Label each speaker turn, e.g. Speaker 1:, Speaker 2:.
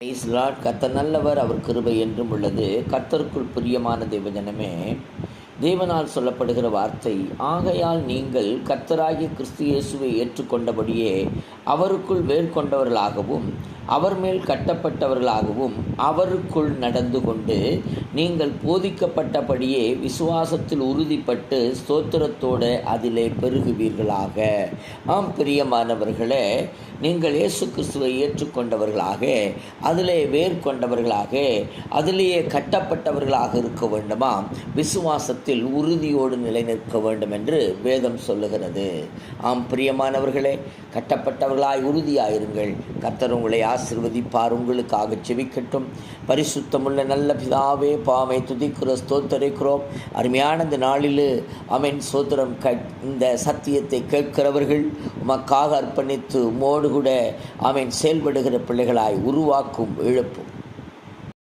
Speaker 1: Price Lord. கர்த்தர் நல்லவர், அவர் கிருபை என்றும் உள்ளது. கர்த்தருக்குள் பிரியமான தேவஜனமே, தேவனால் சொல்லப்படுகிற வார்த்தை, ஆகையால் நீங்கள் கர்த்தராகிய கிறிஸ்து இயேசுவை ஏற்றுக்கொண்டபடியே அவருக்குள் வேர் கொண்டவர்களாகவும் அவர் மேல் கட்டப்பட்டவர்களாகவும் அவருக்குள் நடந்து கொண்டு நீங்கள் போதிக்கப்பட்டபடியே விசுவாசத்தில் உறுதிப்பட்டு ஸ்தோத்திரத்தோடு அதிலே பெருகுவீர்களாக. ஆம் பிரியமானவர்களே, நீங்கள் இயேசு கிறிஸ்துவை ஏற்றுக்கொண்டவர்களாக, அதிலே வேர் கொண்டவர்களாக, அதிலேயே கட்டப்பட்டவர்களாக இருக்க வேண்டுமா? விசுவாசத்தில் உறுதியோடு நிலைநிற்க வேண்டும் என்று வேதம் சொல்லுகிறது. ஆம் பிரியமானவர்களே, கட்டப்பட்டவர்களாய் உறுதியாயிருங்கள். கர்த்தர் உங்களை ஆசீர்வதிப்பார். உங்களுக்காக செபிக்கட்டும். பரிசுத்தமுள்ள நல்ல பிதாவே, பாமை துதிக்கிற ஸ்தோத்தரிக்கிறோம். அருமையான இந்த நாளில் அமேன் சோத்திரம். இந்த சத்தியத்தை கேட்கிறவர்கள் உமக்காக அர்ப்பணித்து உமோடு கூட அமேன் செயல்படுகிற பிள்ளைகளாய் உருவாக்கும் எழுப்பும்.